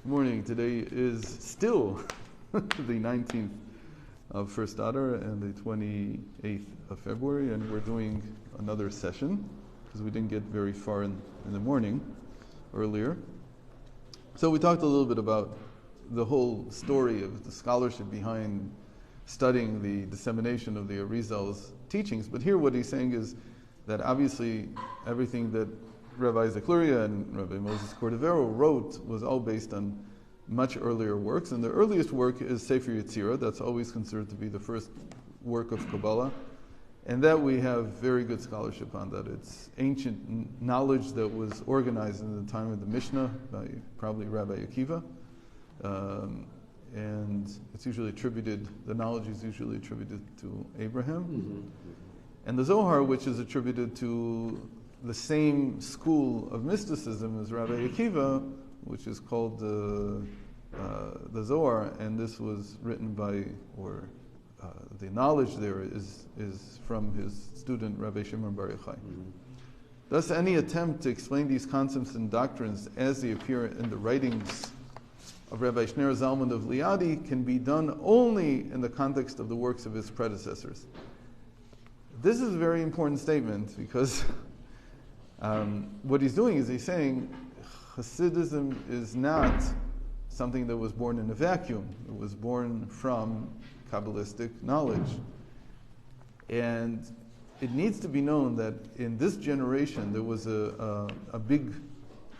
Morning. Today is still the 19th of First Adar and the 28th of February, and we're doing another session because we didn't get very far in the morning earlier. So we talked a little bit about the whole story of the scholarship behind studying the dissemination of the Arizal's teachings, but here what he's saying is that obviously everything that Rabbi Isaac Luria and Rabbi Moses Cordovero wrote was all based on much earlier works, and the earliest work is Sefer Yetzirah. That's always considered to be the first work of Kabbalah, and that we have very good scholarship on that. It's ancient knowledge that was organized in the time of the Mishnah by probably Rabbi Akiva, and it's usually attributed, the knowledge is usually attributed to Abraham. Mm-hmm. And the Zohar, which is attributed to the same school of mysticism as Rabbi Akiva, which is called the Zohar, and this was written by, the knowledge there is from his student Rabbi Shimon Bar Yochai. Mm-hmm. Thus, any attempt to explain these concepts and doctrines as they appear in the writings of Rabbi Shneur Zalman of Liadi can be done only in the context of the works of his predecessors. This is a very important statement because what he's doing is he's saying Hasidism is not something that was born in a vacuum. It was born from Kabbalistic knowledge. And it needs to be known that in this generation there was a big,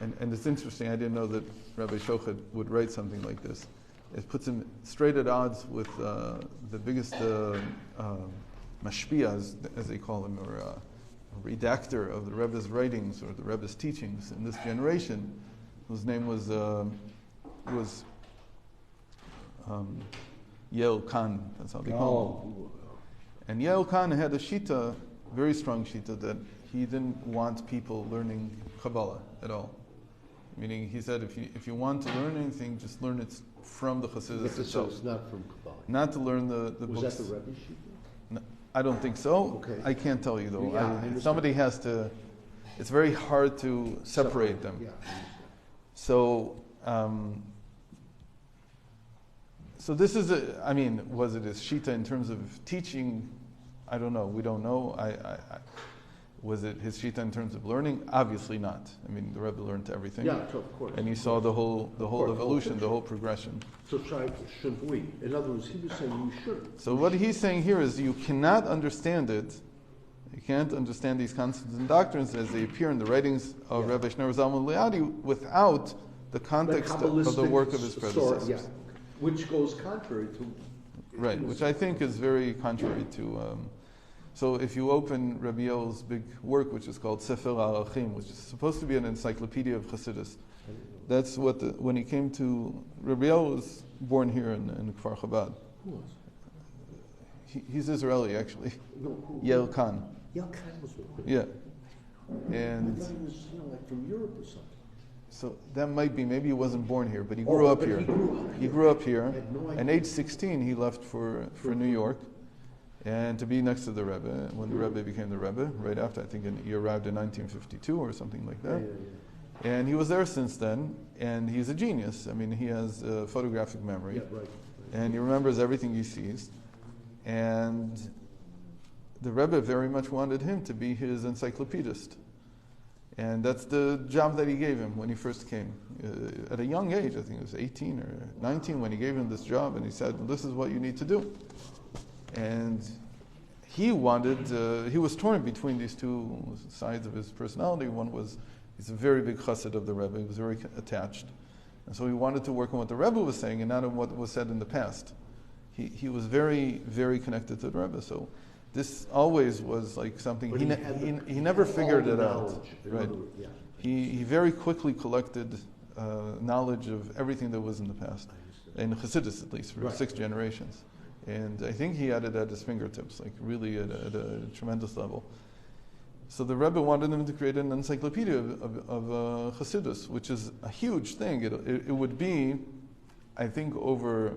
and it's interesting, I didn't know that Rabbi Shochet would write something like this. It puts him straight at odds with the biggest mashpia, as they call him, or redactor of the Rebbe's writings or the Rebbe's teachings in this generation, whose name was Yael Khan. That's how they call him. And Yael Khan had a shita, very strong shita, that he didn't want people learning Kabbalah at all. Meaning, he said, if you want to learn anything, just learn it from the Chassidus itself. So it's not from Kabbalah. Not to learn the books. Was that the Rebbe shita? No, I don't think so. Okay. I can't tell you though. Yeah, somebody has to. It's very hard to separate them. Yeah. So, so this is was it his shita in terms of teaching? I don't know. We don't know. Was it his shita in terms of learning? Obviously not. I mean, the Rebbe learned everything. Yeah, of course. And he saw the whole evolution, the whole progression. So shouldn't we? In other words, he was saying you shouldn't. So what he's saying here is you cannot understand it. You can't understand these concepts and doctrines as they appear in the writings of Rabbi Shneur Zalman Liadi without the context of the work of his predecessors. Which goes contrary to... Right, which I think is very contrary to... so if you open Rabbi Yoel's big work, which is called Sefer HaArachim, which is supposed to be an encyclopedia of Chassidus, that's what when he came to... Rabbi Yoel was born here in Kfar Chabad. Who was? He's Israeli, actually. No, who? Yael Khan. Yael Khan was born. Yeah. And I thought he was, like from Europe or something. So that might be, maybe he wasn't born here, but he grew up here. He grew up here. And age 16, he left for New York, and to be next to the Rebbe, when the Rebbe became the Rebbe, right after, I think he arrived in 1952 or something like that. Yeah. And he was there since then, and he's a genius. I mean, he has a photographic memory, Right. And he remembers everything he sees. And the Rebbe very much wanted him to be his encyclopedist. And that's the job that he gave him when he first came. At a young age, I think it was 18 or 19 when he gave him this job, and he said, this is what you need to do. And he was torn between these two sides of his personality. One was, he's a very big chassid of the Rebbe, he was very attached. And so he wanted to work on what the Rebbe was saying and not on what was said in the past. He was very, very connected to the Rebbe. So this always was like something, he never figured it out. Right. He very quickly collected knowledge of everything that was in the past, in Chassidus at least, for 6 generations. And I think he had it at his fingertips, like really at a tremendous level. So the Rebbe wanted him to create an encyclopedia of Chassidus, which is a huge thing. It would be, I think, over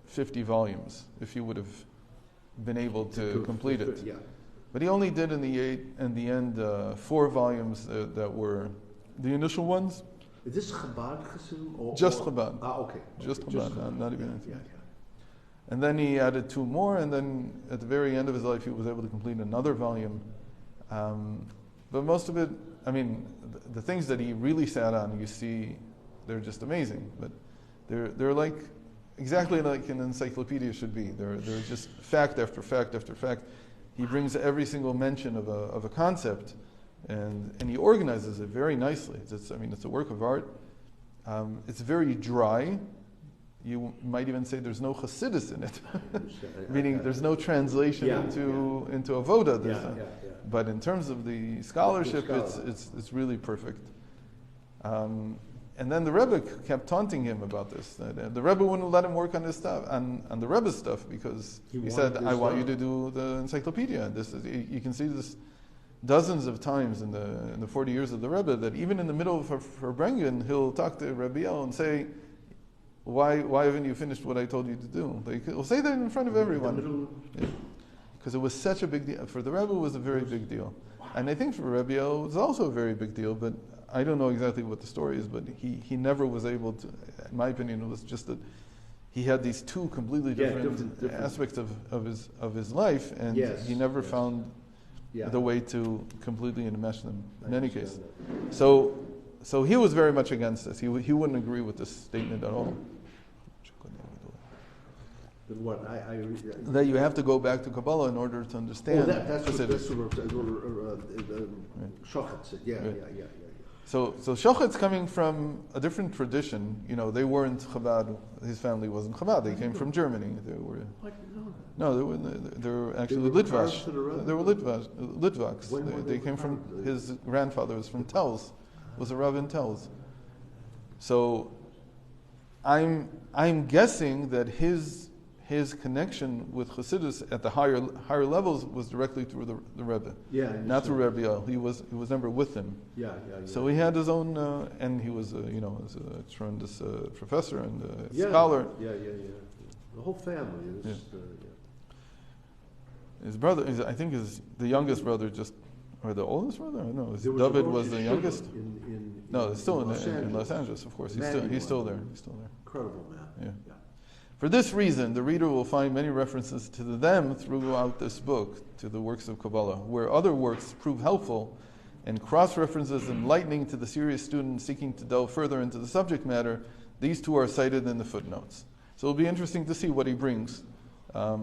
50 volumes if he would have been able to complete it. Yeah. But he only did in the end 4 volumes that were the initial ones, Is this Chabad Chassidim? Just Chabad. Okay. Just Okay, Chabad, not even anything. Yeah. And then he added 2 more, and then at the very end of his life, he was able to complete another volume. But most of it, I mean, the things that he really sat on, you see, they're just amazing. But they're like exactly like an encyclopedia should be. They're just fact after fact after fact. He brings every single mention of a concept, and he organizes it very nicely. It's a work of art. It's very dry. You might even say there's no Chasidus in it, meaning there's no translation into Avoda. But in terms of the scholarship, it's really perfect. And then the Rebbe kept taunting him about this. The Rebbe wouldn't let him work on his stuff, on the Rebbe's stuff, because he said, "I want you to do the encyclopedia." You can see this dozens of times in the 40 years of the Rebbe, that even in the middle of her brengen, he'll talk to Rebbe El and say, Why haven't you finished what I told you to do? He'll say that in front of everyone. Because it was such a big deal. For the Rebbe, it was a very big deal. And I think for Rebbe El, it was also a very big deal, but I don't know exactly what the story is, but he never was able to, in my opinion, it was just that he had these 2 completely different aspects of his life, and he never found the way to completely enmesh them, in any case. So he was very much against this. He wouldn't agree with this statement at all. What that you have to go back to Kabbalah in order to understand. That's what Shochet said. Yeah. So Shochet's coming from a different tradition. They weren't Chabad. His family wasn't Chabad. They came from Germany. They were actually Litvash. They were Litvaks. They came from, his grandfather was from Telz. Was a Rav in Telz. So I'm guessing that his connection with Chassidus at the higher levels was directly through the Rebbe, not through Rebbe El. He was never with him. So he had his own, and he was was a tremendous professor and scholar. The whole family is. His brother, I think, is the youngest brother, or the oldest brother. I don't know. David was the youngest. No, it's still in Los Angeles, of course. He's still there. Incredible man. Yeah. For this reason, the reader will find many references to them throughout this book, to the works of Kabbalah, where other works prove helpful and cross-references enlightening to the serious student seeking to delve further into the subject matter. These 2 are cited in the footnotes. So it'll be interesting to see what he brings. I've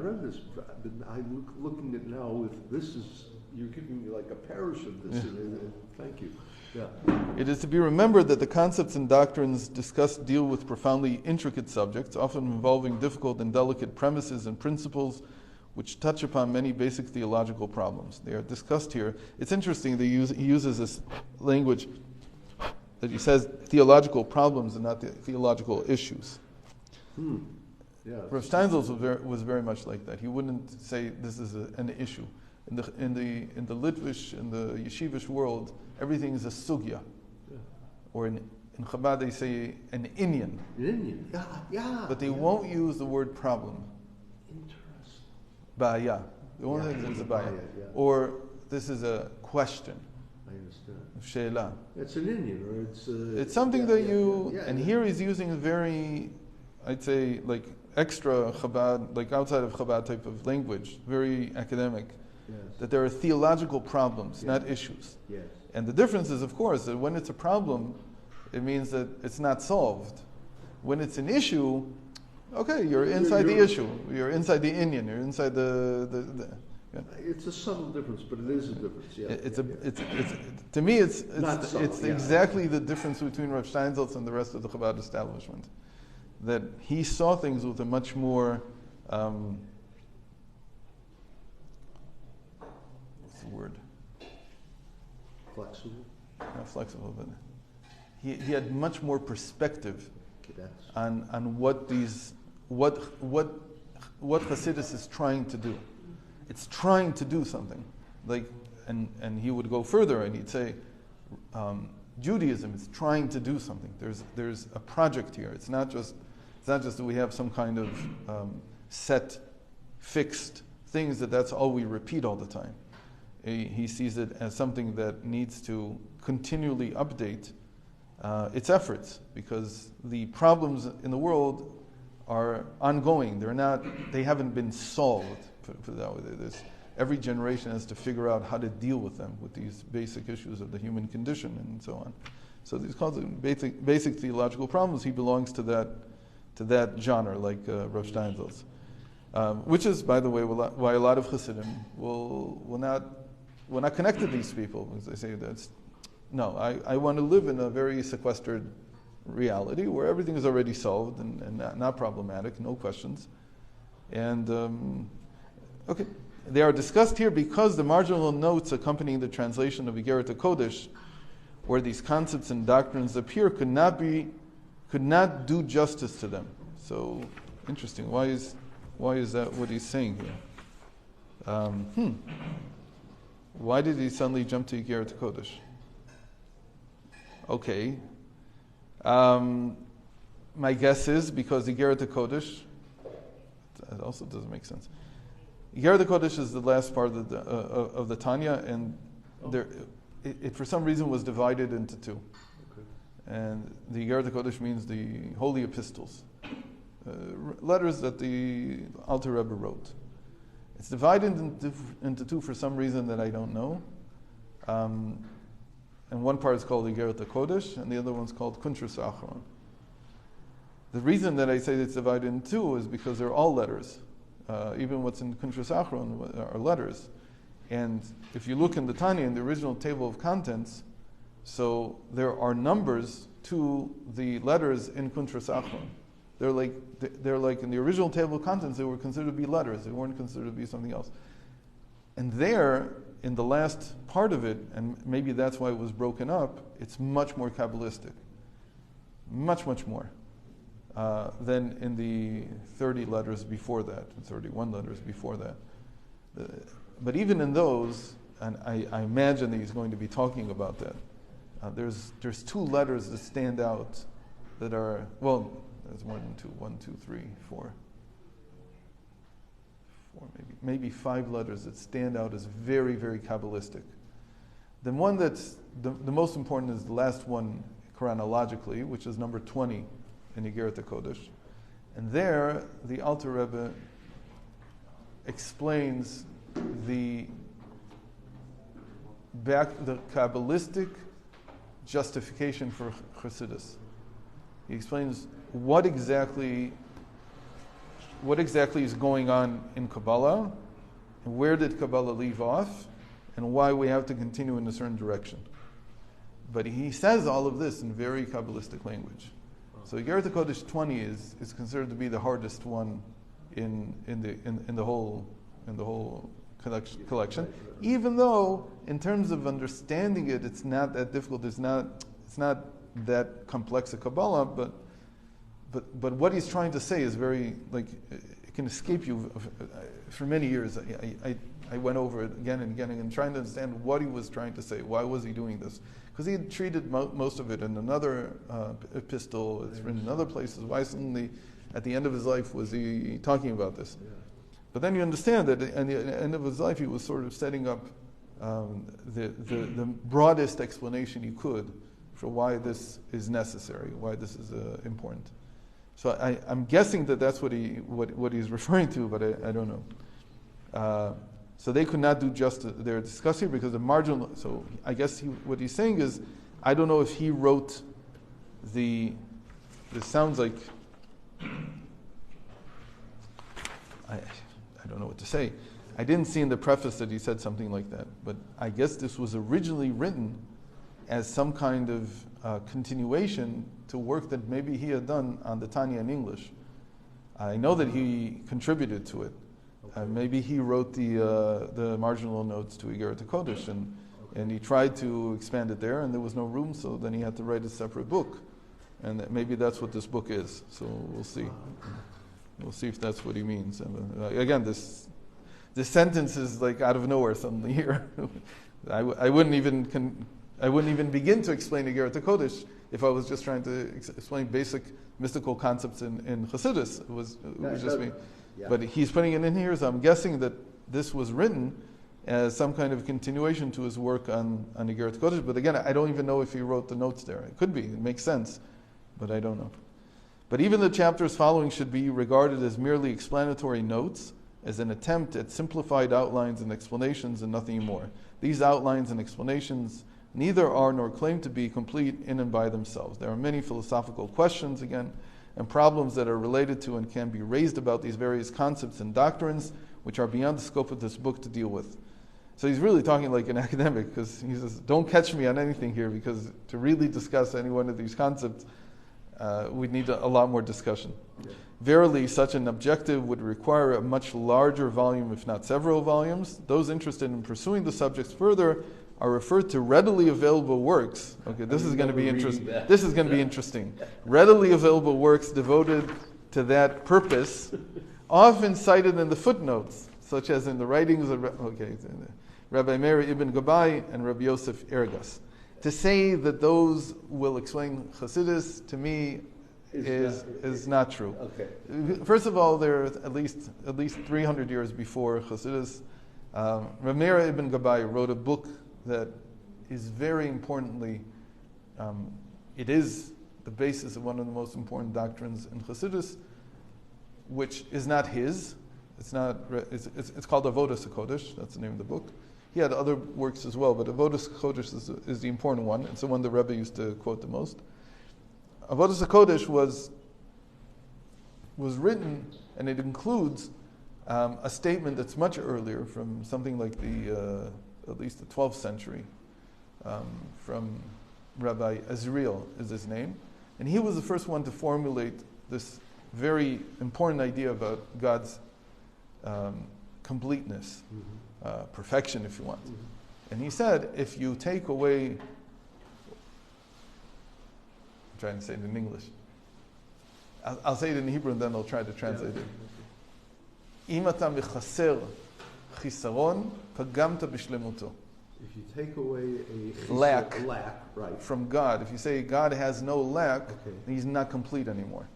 read this, but I'm looking at it now. You're giving me like a parish of this. Thank you. Yeah. It is to be remembered that the concepts and doctrines discussed deal with profoundly intricate subjects, often involving difficult and delicate premises and principles, which touch upon many basic theological problems. They are discussed here. It's interesting that he uses this language that he says theological problems and not theological issues. Rav Steinsaltz was very much like that. He wouldn't say this is an issue. In the Litvish, in the yeshivish world, everything is a sugya. Or in Chabad they say an inyan. But they won't use the word problem. Interesting. Ba'aya. They won't use a ba'aya. Or this is a question. I understand. She'ela. It's an inyan, or it's something that you. And here he's using a very, I'd say, like extra Chabad, like outside of Chabad type of language, very academic. That there are theological problems, not issues. And the difference is, of course, that when it's a problem, it means that it's not solved. When it's an issue, okay, you're inside the issue. You're inside the inyan. You're inside the It's a subtle difference, but it is a difference. To me, it's exactly the difference between Rav Steinsaltz and the rest of the Chabad establishment. That he saw things with a much more word? Flexible? Not flexible, but he had much more perspective on what Chasidus is trying to do. It's trying to do something. And he would go further and he'd say, Judaism is trying to do something. There's a project here. It's not just that we have some kind of set, fixed things that's all we repeat all the time. He sees it as something that needs to continually update its efforts, because the problems in the world are ongoing. They haven't been solved. Put it that way. Every generation has to figure out how to deal with them, with these basic issues of the human condition and so on. So these calls them basic theological problems. He belongs to that genre, like Rav Steinsaltz, which is, by the way, why a lot of Chassidim will not connect to these people, because they say I want to live in a very sequestered reality where everything is already solved and not problematic, no questions. And okay, they are discussed here because the marginal notes accompanying the translation of Igerat HaKodesh, where these concepts and doctrines appear, could not do justice to them. So interesting. Why is that what he's saying here? Why did he suddenly jump to Igerat HaKodesh? Okay. My guess is because Igerat HaKodesh, it also doesn't make sense. Igerat HaKodesh is the last part of the Tanya, and it for some reason was divided into two. Okay. And the Igerat HaKodesh means the holy epistles, letters that the Alter Rebbe wrote. It's divided into two for some reason that I don't know. And one part is called Igerat HaKodesh, and the other one's called Kuntras Achron. The reason that I say it's divided in two is because they're all letters. Even what's in Kuntras Achron are letters. And if you look in the Tanya, in the original table of contents, so there are numbers to the letters in Kuntras Achron. They're like in the original table of contents, they were considered to be letters. They weren't considered to be something else. And there, in the last part of it, and maybe that's why it was broken up, it's much more Kabbalistic. Much, much more. Than in the 30 letters before that, 31 letters before that. But even in those, and I imagine that he's going to be talking about that, there's two letters that stand out that are, well, there's more than two, 1, 2, 3, 4, maybe 5 letters that stand out as very, very Kabbalistic. The one that's the most important is the last one chronologically, which is number 20 in Igerat HaKodesh. And there, the Alter Rebbe explains the Kabbalistic justification for Chasidus. He explains what exactly is going on in Kabbalah, and where did Kabbalah leave off, and why we have to continue in a certain direction. But he says all of this in very Kabbalistic language. So Igerat HaKodesh 20 is considered to be the hardest one in the whole collection. Even though, in terms of understanding it, it's not that difficult. It's not that complex a Kabbalah, but what he's trying to say is very, like, it can escape you. For many years, I went over it again and again and trying to understand what he was trying to say. Why was he doing this? Because he had treated most of it in another epistle. It's written in other places. Why suddenly, at the end of his life, was he talking about this? Yeah. But then you understand that at the end of his life, he was sort of setting up the broadest explanation he could for why this is necessary, why this is important. So I'm guessing that that's what he's referring to, but I don't know. So they could not do justice. They're discussing because the marginal. So I guess what he's saying is, I don't know if he wrote this sounds like. I don't know what to say. I didn't see in the preface that he said something like that, but I guess this was originally written as some kind of continuation to work that maybe he had done on the Tanya in English. I know that he contributed to it. Maybe he wrote the marginal notes to Igerat HaKodesh, and he tried to expand it there, and there was no room, so then he had to write a separate book. And maybe that's what this book is. So we'll see. We'll see if that's what he means. Again, this sentence is like out of nowhere suddenly here. I wouldn't even begin to explain Igerat HaKodesh if I was just trying to explain basic mystical concepts in Chasidus. It was just me. Yeah. But he's putting it in here, so I'm guessing that this was written as some kind of continuation to his work on Igerat Kodesh. But again, I don't even know if he wrote the notes there. It could be. It makes sense, but I don't know. But even the chapters following should be regarded as merely explanatory notes, as an attempt at simplified outlines and explanations and nothing more. These outlines and explanations neither are nor claim to be complete in and by themselves. There are many philosophical questions, again, and problems that are related to and can be raised about these various concepts and doctrines, which are beyond the scope of this book to deal with. So he's really talking like an academic, because he says, don't catch me on anything here, because to really discuss any one of these concepts, we'd need a lot more discussion. Yeah. Verily, such an objective would require a much larger volume, if not several volumes. Those interested in pursuing the subjects further are referred to readily available works. Okay, this is going to be interesting. This is going to be interesting. Readily available works devoted to that purpose, often cited in the footnotes, such as in the writings of Rabbi Meir ibn Gabai and Rabbi Yosef Ergas. To say that those will explain Chasidus, to me, is not true. Okay. First of all, they're at least 300 years before Chasidus. Rabbi Meir ibn Gabai wrote a book that is very importantly, it is the basis of one of the most important doctrines in Chasidus, which is not his. It's called Avodas HaKodesh. That's the name of the book. He had other works as well, but Avodas HaKodesh is the important one. It's the one the Rebbe used to quote the most. Avodas HaKodesh was written, and it includes a statement that's much earlier, from something like at least the 12th century, from Rabbi Azriel is his name. And he was the first one to formulate this very important idea about God's completeness, perfection, if you want. Mm-hmm. And he said, if you take away, I'm trying to say it in English. I'll say it in Hebrew and then I'll try to translate it. Im ata mechaser chisaron, pagamta bishlemuto. If you take away a lack right, from God, if you say God has no lack, he's not complete anymore.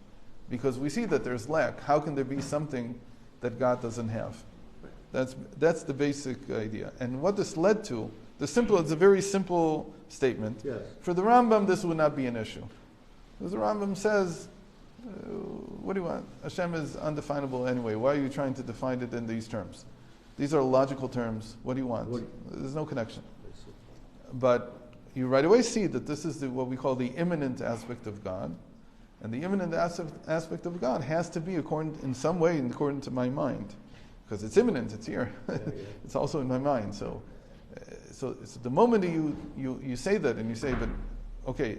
Because we see that there's lack. How can there be something that God doesn't have? That's the basic idea. And what this led to, it's a very simple statement. Yes. For the Rambam, this would not be an issue. Because the Rambam says, what do you want? Hashem is undefinable anyway. Why are you trying to define it in these terms? These are logical terms. What do you want? There's no connection. But you right away see that this is what we call the immanent aspect of God. And the immanent aspect of God has to be in some way according to my mind. Because it's immanent, it's here. It's also in my mind. So the moment you say that and you say, but okay,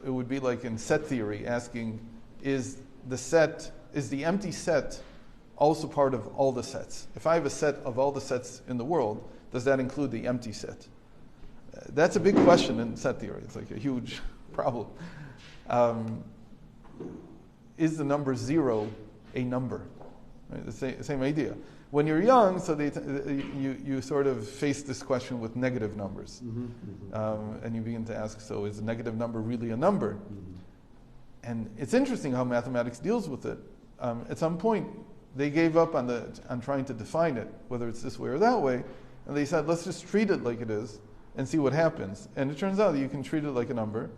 it would be like in set theory asking, is the empty set also part of all the sets? If I have a set of all the sets in the world, does that include the empty set? That's a big question in set theory. It's like a huge problem. Is the number 0 a number? Right? The same idea. When you're young, so you sort of face this question with negative numbers. And you begin to ask, so is a negative number really a number? And it's interesting how mathematics deals with it. At some point, they gave up on trying to define it, whether it's this way or that way, and they said, let's just treat it like it is and see what happens. And it turns out that you can treat it like a number,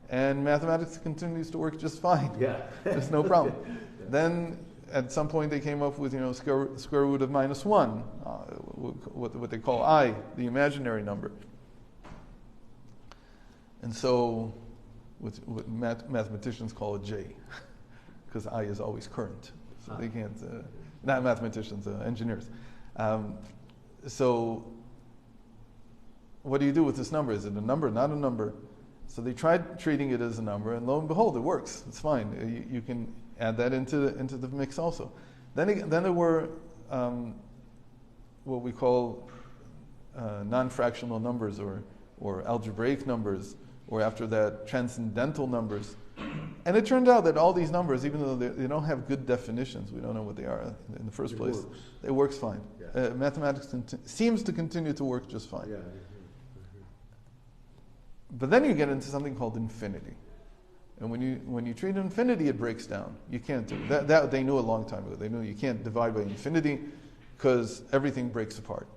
and mathematics continues to work just fine. Yeah. There's no problem. Then at some point they came up with square root of -1, what they call I, the imaginary number. And so what mathematicians call a J, because I is always current. So they can't, not mathematicians, engineers. So what do you do with this number? Is it a number, not a number? So they tried treating it as a number, and lo and behold, it works. It's fine. You can add that into the mix also. Then there were what we call non-fractional numbers or algebraic numbers, or after that, transcendental numbers. And it turned out that all these numbers, even though they don't have good definitions, we don't know what they are in the first place, it works fine. Yeah. Mathematics seems to continue to work just fine. Yeah. But then you get into something called infinity. And when you treat infinity, it breaks down. You can't do that. They knew a long time ago. They knew you can't divide by infinity, because everything breaks apart.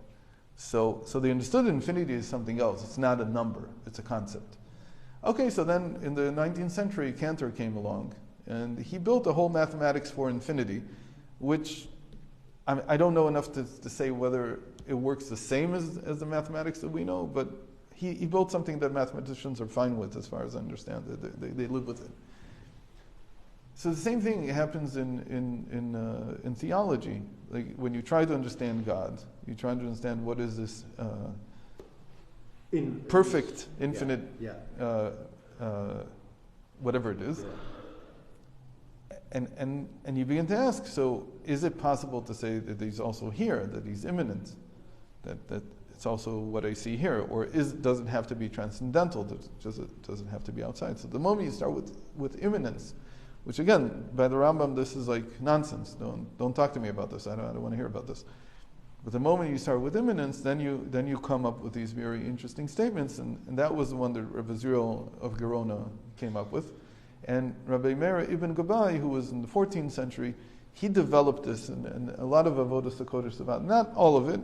So they understood infinity is something else. It's not a number, it's a concept. Okay, so then in the 19th century, Cantor came along, and he built a whole mathematics for infinity, which I don't know enough to say whether it works the same as the mathematics that we know, but he built something that mathematicians are fine with, as far as I understand it. They live with it. So the same thing happens in theology. Like when you try to understand God, you try to understand what is this perfect, infinite, whatever it is. And you begin to ask, so is it possible to say that he's also here, that he's immanent, that it's also what I see here, or does it have to be transcendental? Does it have to be outside? So the moment you start with immanence, which again, by the Rambam, this is like nonsense. Don't talk to me about this. I don't want to hear about this. But the moment you start with immanence, then you come up with these very interesting statements, and that was the one that Rabbi Zriel of Gerona came up with. And Rabbi Meir ibn Gabbai, who was in the 14th century, he developed this, and a lot of Avodas HaKodesh about, not all of it,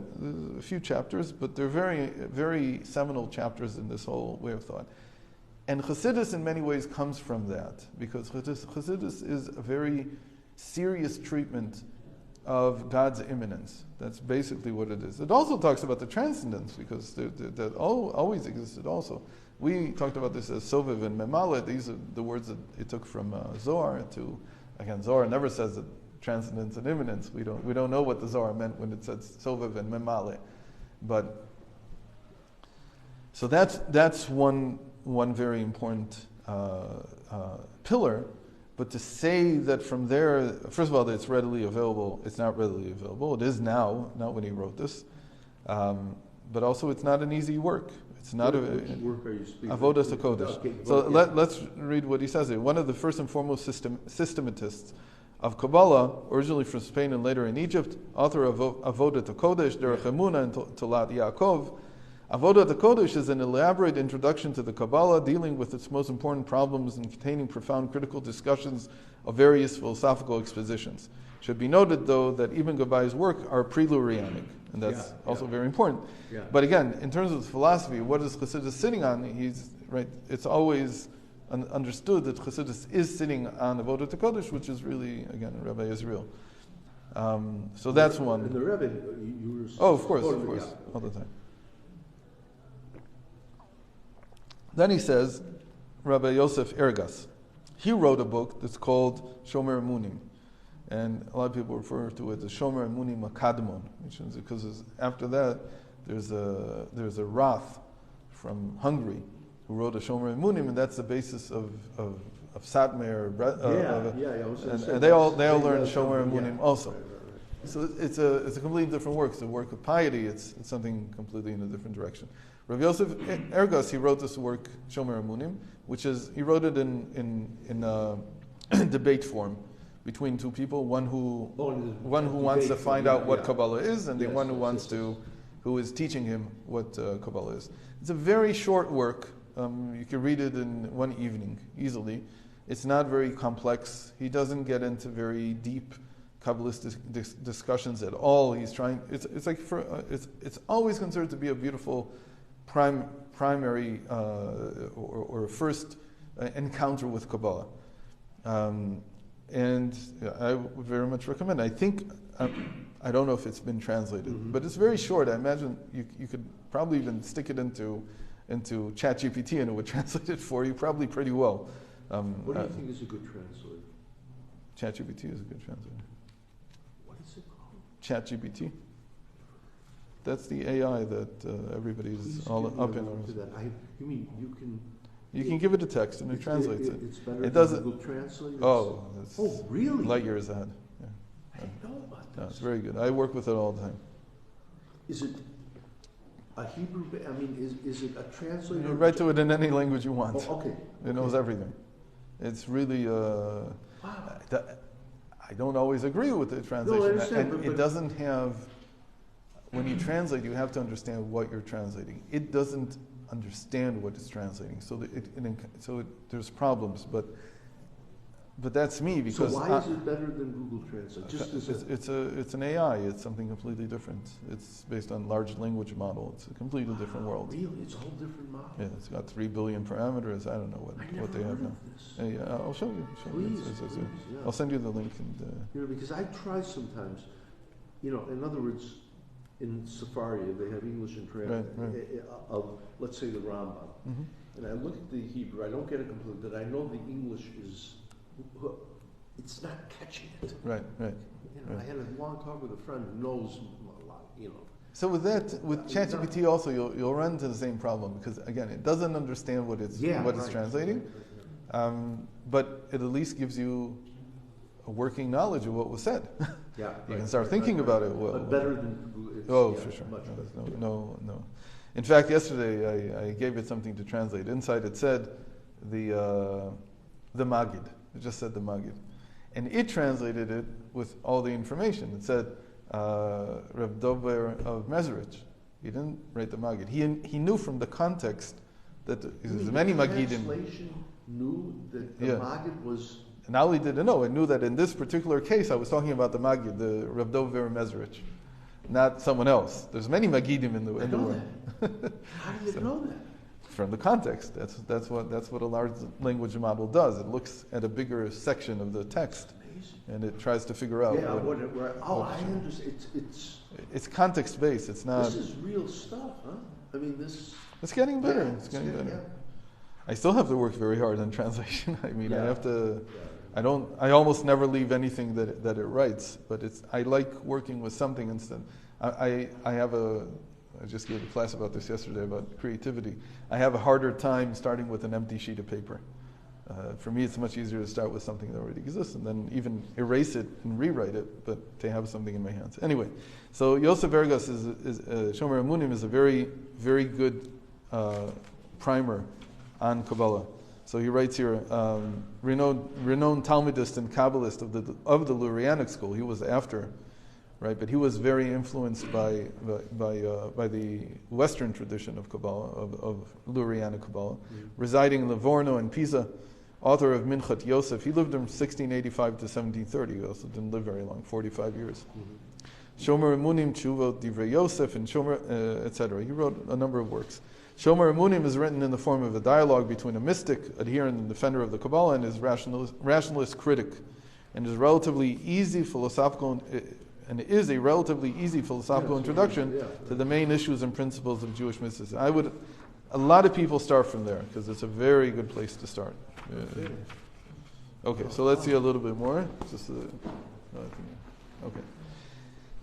a few chapters, but they're very, very seminal chapters in this whole way of thought. And Chasidus in many ways comes from that, because Chasidus is a very serious treatment of God's immanence. That's basically what it is. It also talks about the transcendence, because that always existed also. We talked about this as Sovev and Memale. These are the words that it took from Zohar to, again, Zohar never says that transcendence and immanence. We don't know what the Zohar meant when it said Sovev and Memale. But, so that's one very important pillar. But to say that from there, first of all, that it's readily available, it's not readily available. It is now, not when he wrote this. But also it's not an easy work. It's not Avodas HaKodesh. Okay, so let's read what he says here. One of the first and foremost systematists of Kabbalah, originally from Spain and later in Egypt, author of Avodat HaKodesh, Derech Emunah, and Tolat Yaakov. Avodat HaKodesh is an elaborate introduction to the Kabbalah, dealing with its most important problems and containing profound critical discussions of various philosophical expositions. It should be noted, though, that Ibn Gabbai's work are pre-Lurianic, and that's also very important. Yeah. But again, in terms of philosophy, what is Chassidus sitting on? It's always understood that Chassidus is sitting on Avodat HaKodesh, which is really, again, Rabbi Israel. So that's one. And the Rebbe, you were... Oh, of course, all the time. Then he says, Rabbi Yosef Ergas, he wrote a book that's called Shomer Emunim. And a lot of people refer to it as Shomer Emunim Akadmon, which is because after that, there's a Rath from Hungary who wrote a Shomer Emunim, and that's the basis of Satmar. And they all learned Shomer Emunim also. Right. So it's a completely different work. It's a work of piety. It's something completely in a different direction. Rav Yosef Ergas, he wrote this work, Shomer Emunim, he wrote it in debate form between two people, one who wants to find out what Kabbalah is, and the one who is teaching him what Kabbalah is. It's a very short work. You can read it in one evening easily. It's not very complex. He doesn't get into very deep Kabbalistic discussions at all. He's trying. It's always considered to be a beautiful primary or first encounter with Kabbalah. And I would very much recommend. I think, I don't know if it's been translated, but it's very short. I imagine you could probably even stick it into ChatGPT and it would translate it for you probably pretty well. What do you think is a good translator? ChatGPT is a good translator. What is it called? ChatGPT. That's the AI that everybody's all up in. You mean you can... You can give it a text and it translates it. It's better it than Google Translate? Oh, really? Light years ahead. Yeah. I didn't know about this. It's very good. I work with it all the time. Is it a Hebrew... is it a translator? You write to it in any language you want. Oh, okay. It knows everything. It's really... wow. I don't always agree with the translation. No, I understand, and it doesn't have... When you translate, you have to understand what you're translating. It doesn't understand what it's translating, so there's problems. But But that's me, because so why is it better than Google Translate? Just as it's an AI. It's something completely different. It's based on large language model. It's a completely different world. Really, it's a whole different model. Yeah, it's got 3 billion parameters. I don't know what they have now. Yeah, I'll show you. Please, yeah. I'll send you the link. And because I try sometimes. In other words, in Safari they have English and translation of, let's say, the Rambam, and I look at the Hebrew. I don't get it completely, but I know the English is. It's not catching it. Right. I had a long talk with a friend who knows a lot. So with ChatGPT also, you'll run into the same problem, because again, it doesn't understand what it's translating, but it at least gives you a working knowledge of what was said. Yeah, you can start thinking about it. But better than for sure. Much better. No. In fact, yesterday I gave it something to translate. Inside it said the Magid. It just said the Magid. And it translated it with all the information. It said Reb Dover of Mezrich. He didn't write the Magid. He knew from the context that there's many Magidim. Translation knew that the Magid was. Not only did it know, it knew that in this particular case I was talking about the Magid, the Reb Dover Mezrich, not someone else. There's many Magidim in the world. How do you know that? From the context. That's what a large language model does. It looks at a bigger section of the text, and it tries to figure out. I understand. It's context based. It's not. This is real stuff, huh? I mean, this. It's getting better. It's getting better. Yeah. I still have to work very hard on translation. I mean, I have to. I almost never leave anything that it writes, but I like working with something instead. I just gave a class about this yesterday, about creativity. I have a harder time starting with an empty sheet of paper. For me, it's much easier to start with something that already exists and then even erase it and rewrite it, but to have something in my hands. Anyway, so Yosef Vergas Shomer Emunim is a very, very good primer on Kabbalah. So he writes here, renowned Talmudist and Kabbalist of the Lurianic school. He was after, right? But he was very influenced by the Western tradition of Kabbalah, of Lurianic Kabbalah. Residing in Livorno and Pisa, author of Minchat Yosef. He lived from 1685 to 1730. He also didn't live very long, 45 years. Shomer Emunim, Tshuvot, Divrei Yosef, and Shomer, etc. He wrote a number of works. Shomer Emunim is written in the form of a dialogue between a mystic, adherent, and defender of the Kabbalah, and his rationalist critic, and is relatively easy philosophical. And is a relatively easy philosophical introduction to the main issues and principles of Jewish mysticism. A lot of people start from there because it's a very good place to start. Okay, so let's see a little bit more. Okay.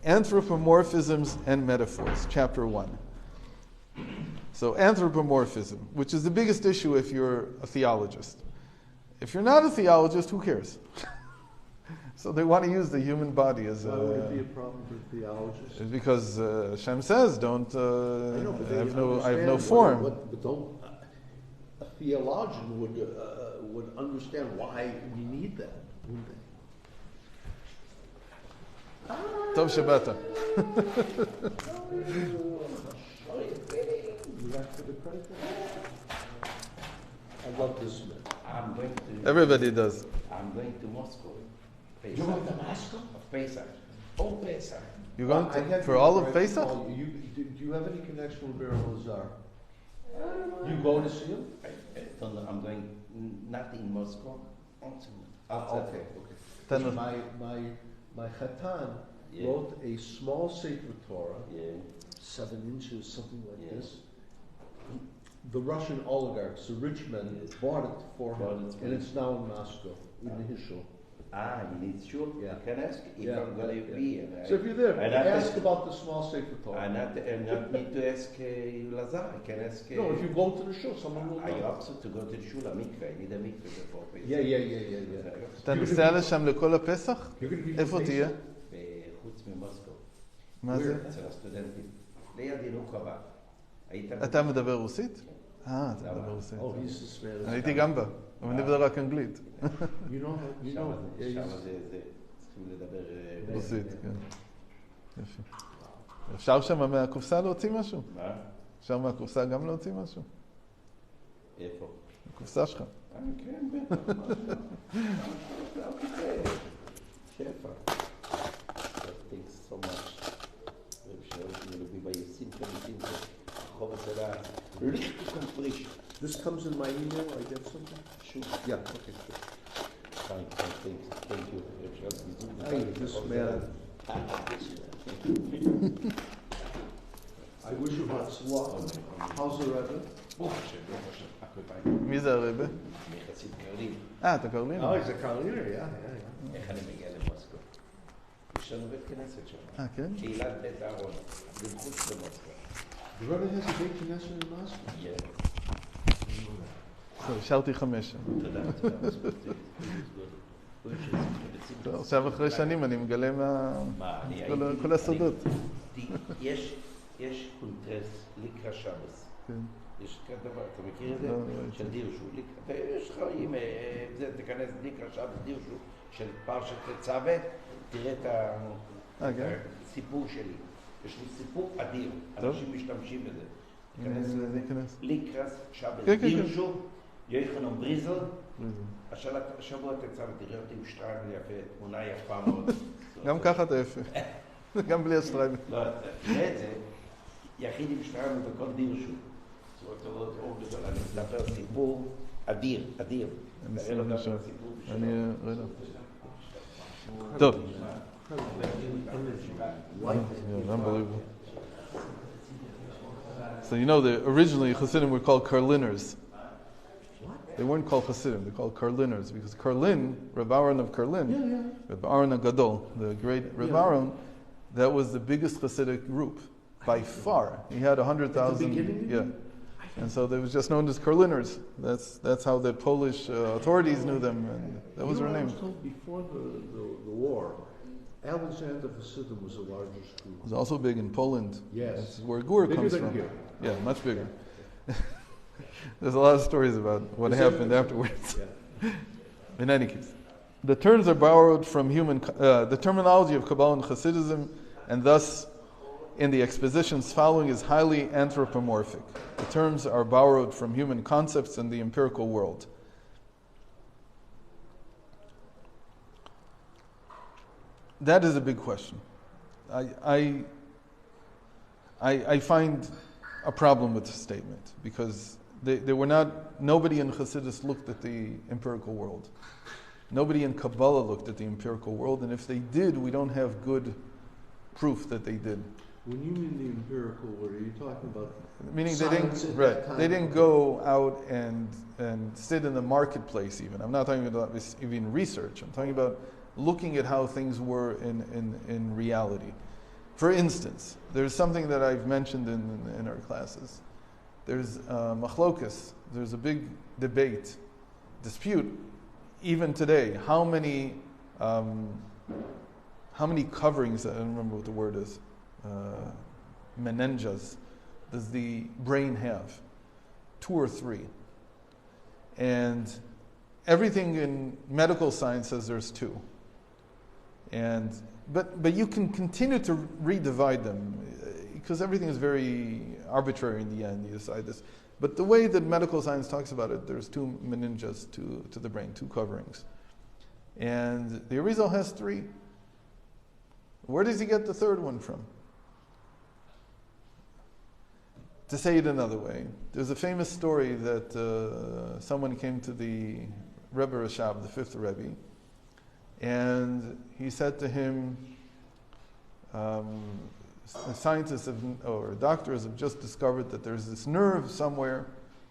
Anthropomorphisms and Metaphors, Chapter 1. So anthropomorphism, which is the biggest issue if you're a theologist. If you're not a theologist, who cares? So they want to use the human body as a... Why would it be a problem for theologists? Because Hashem says, don't... I have no form. A theologian would understand why you need that, wouldn't they? Tov Shabbat. I love this man. Everybody does. I'm going to Moscow. You're going to Moscow? Pesach. Oh, Pesach. You're going for all of Pesach? Do you have any connection with Baruch Lazar? You go to see him? I'm going not in Moscow. Okay. Then my Chatan wrote a small Sefer Torah, 7 inches, something like this. The Russian oligarchs, the rich men, bought it for him, and it's now in Moscow, in his shul. You need shul? Yeah. Can ask if I'm going to be. So if you're there, ask about the small Sefer Torah. I not need to ask Lazar. I can ask... No, if you go to the shul, someone will know. I also to go to the shul, a mikveh. I need a mikveh before Pesach. Yeah. אתה נוסע לשם לכל הפסח? איפה תהיה? חוץ ממוסקו. מה זה? אצל הסטודנטים. ליד ינוקבה. אתה מדבר רוסית? אתה מדבר רוסית. הייתי גם בה, אבל אני מדבר רק אנגלית. שם זה צריכים לדבר... רוסית, כן. יפה. אפשר שם מהקופסה להוציא משהו? מה? אפשר מהקופסה גם להוציא משהו? איפה? בקופסה שלך. כן, בטח. אל תקרא. שפע. Thanks so much. This comes in my email, I get something? Sure. Yeah, okay, sure. Fine, thank you. Hey, this man. I wish you luck. How's the Rebbe? מי זה הרבה? מחסיד קרלין. אתה קרלין? Oh, he's a Carolina, yeah. איך אני מגיע למוסקו? יש לנו בית כנסת שם. כן? קהילת בית אהרון. זה מחוץ למוסקו. The Rebbe has a big connection in Moscow? כן. השארתי 5. תודה. עכשיו אחרי שנים אני מגלה כל הסודות. יש קונטרס לקרא שבס. יש כדבר, אתה מכיר את זה? של דירשו. יש לך, אם תיכנס לקרא שבס, דירשו, של פרשת צווה, תראה את הסיפור שלי. יש לי סיפור אדיר. אנשים משתמשים בזה. תיכנס לזה. לקרא שבס, דירשו, יוחנן בריזל. השבוע תצא ותראה אותי עם שטריימל יפה, תמונה יפה מאוד. גם ככה אתה יפה. גם בלי השטריימל. לא, תראה את זה, יחיד עם שטריימל בכל דירשו. זאת אומרת, אור גדול, אני מספר סיפור אדיר. אני רגע. טוב. Unbelievable. So you know that originally Chassidim were called Karliners. They weren't called Chassidim, they're called Karliners, because Karlin, Reb Aaron of Karlin, Reb Aaron HaGadol, the great Reb Aaron, that was the biggest Chassidic group, by far. He had 100,000, yeah. And so they was just known as Karliners. That's how the Polish authorities knew them, and that was their name. I was told before the war, Alexander Chassidim was the largest group. It was also big in Poland. Yes. That's where Gur comes from. Here. Yeah, much bigger. There's a lot of stories about what happened afterwards. Yeah. In any case, the terms are borrowed from the terminology of Kabbalah and Hasidism, and thus in the expositions following is highly anthropomorphic. The terms are borrowed from human concepts in the empirical world. That is a big question. I find a problem with the statement, because they were not, nobody in Chassidus looked at the empirical world. Nobody in Kabbalah looked at the empirical world, and if they did, we don't have good proof that they did. When you mean the empirical world, are you talking about meaning science they didn't go out and sit in the marketplace even. I'm not talking about even research. I'm talking about looking at how things were in reality. For instance, there's something that I've mentioned in our classes. There's machlokas. There's a big dispute, even today. How many coverings? I don't remember what the word is. Meninges does the brain have? 2 or 3. And everything in medical science says there's 2. But you can continue to redivide them, because everything is very arbitrary in the end. You decide this. But the way that medical science talks about it, there's 2 meninges to the brain, 2 coverings. And the Arizal has 3. Where does he get the 3rd one from? To say it another way, there's a famous story that someone came to the Rebbe Rashab, the 5th Rebbe, and he said to him, scientists or doctors have just discovered that there's this nerve somewhere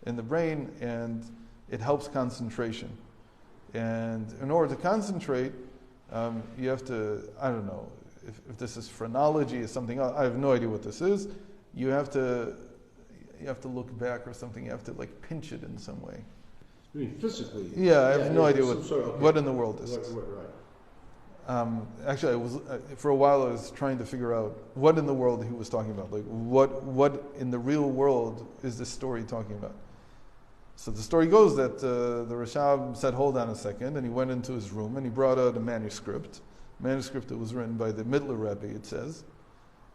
in the brain and it helps concentration. And in order to concentrate, you have to, I don't know, if this is phrenology or something else, I have no idea what this is. You have to look back or something. You have to pinch it in some way. You mean physically? Yeah, I have no idea what in the world this is. Right. Actually, for a while I was trying to figure out what in the world he was talking about. What in the real world is this story talking about? So the story goes that the Rashab said, "Hold on a second," and he went into his room and he brought out a manuscript that was written by the Middler Rebbe, it says.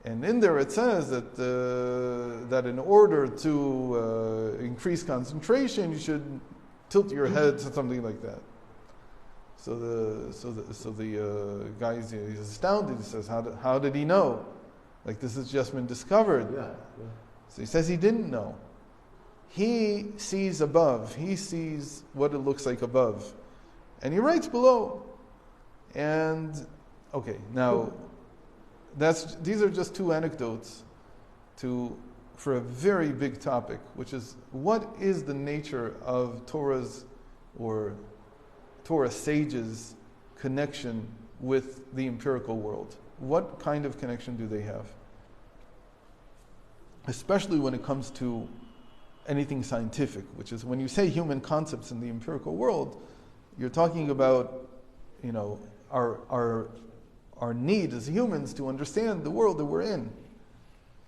And in there it says that that in order to increase concentration, you should tilt your head to something like that. So the guy he's astounded. He says, "How did he know? Like this has just been discovered." Yeah. So he says he didn't know. He sees above. He sees what it looks like above, and he writes below. And okay, now these are just two anecdotes for a very big topic, which is what is the nature of Torah's or Torah sages' connection with the empirical world? What kind of connection do they have? Especially when it comes to anything scientific, which is when you say human concepts in the empirical world, you're talking about, our need as humans to understand the world that we're in.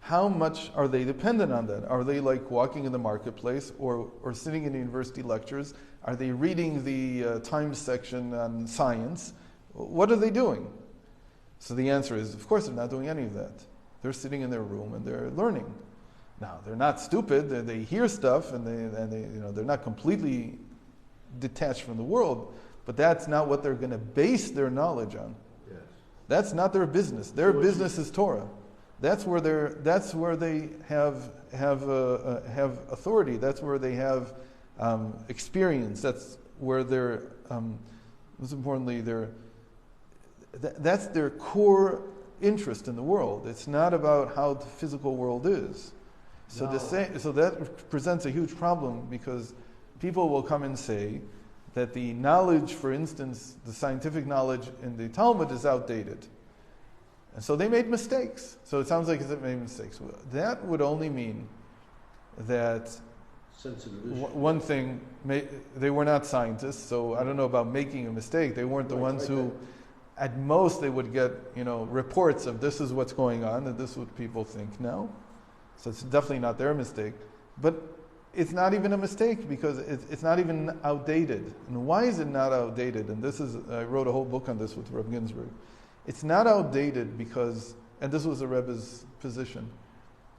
How much are they dependent on that? Are they like walking in the marketplace or sitting in university lectures? Are they reading the Times section on science? What are they doing? So the answer is, of course, they're not doing any of that. They're sitting in their room and they're learning. Now, they're not stupid. They hear stuff and they're not completely detached from the world. But that's not what they're going to base their knowledge on. Yes. That's not their business. Their business is Torah. That's where they have authority. That's where they have experience. That's where they're most importantly that's their core interest in the world. It's not about how the physical world is. So so that presents a huge problem, because people will come and say that the knowledge, for instance, the scientific knowledge in the Talmud is outdated. And so they made mistakes. So it sounds like they made mistakes. That would only mean that one thing, they were not scientists, so I don't know about making a mistake. They weren't the ones who, at most, they would get reports of this is what's going on, and this is what people think now. So it's definitely not their mistake. But it's not even a mistake, because it's not even outdated. And why is it not outdated? And I wrote a whole book on this with Reb Ginsburg. It's not outdated because, and this was the Rebbe's position,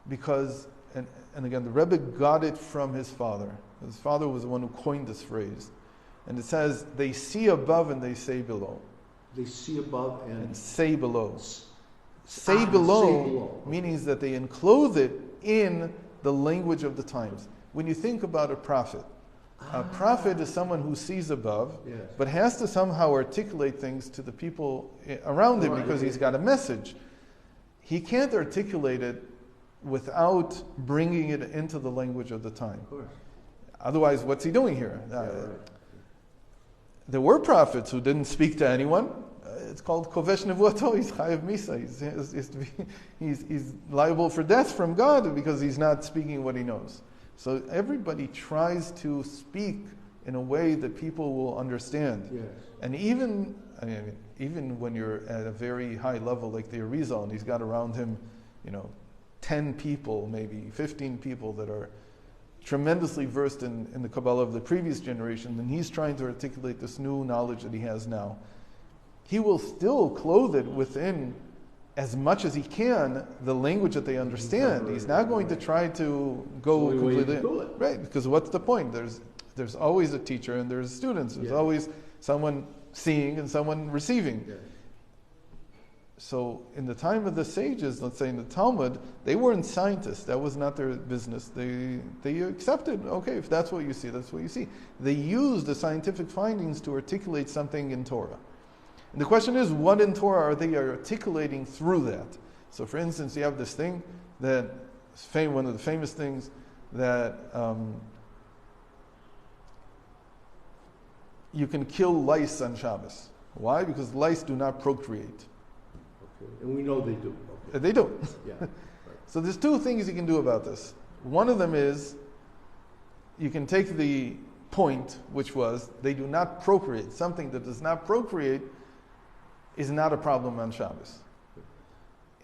because, and again, the Rebbe got it from his father. His father was the one who coined this phrase. And it says, they see above and they say below. They see above and say below. Say below means that they enclose it in the language of the times. When you think about a prophet is someone who sees above, yes, but has to somehow articulate things to the people around him, because he's got a message. He can't articulate it without bringing it into the language of the time. Of course. Otherwise, what's he doing here? Right. There were prophets who didn't speak to anyone. It's called kovesh nevuato. He's chayav misa. He's liable for death from God because he's not speaking what he knows. So everybody tries to speak in a way that people will understand. Yes. And even when you're at a very high level like the Arizal, and he's got around him, 10 people, maybe 15 people that are tremendously versed in the Kabbalah of the previous generation, and he's trying to articulate this new knowledge that he has now. He will still clothe it within, as much as he can, the language that they understand. He's not going to try to go completely right, because what's the point? There's always a teacher and there's students. There's always someone seeing and someone receiving. Yeah. So in the time of the sages, let's say in the Talmud, they weren't scientists. That was not their business. They accepted, okay, if that's what you see, that's what you see. They used the scientific findings to articulate something in Torah. And the question is, what in Torah are they articulating through that? So for instance, you have this thing that is one of the famous things that you can kill lice on Shabbos. Why? Because lice do not procreate. Okay. And we know they do. Okay. They do. Yeah. Right. So there's two things you can do about this. One of them is you can take the point, which was they do not procreate. Something that does not procreate is not a problem on Shabbos.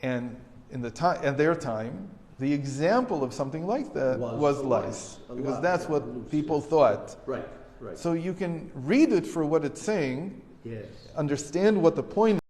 And in their time, the example of something like that was lice, because that's what people thought. Right, right. So you can read it for what it's saying, yes, understand what the point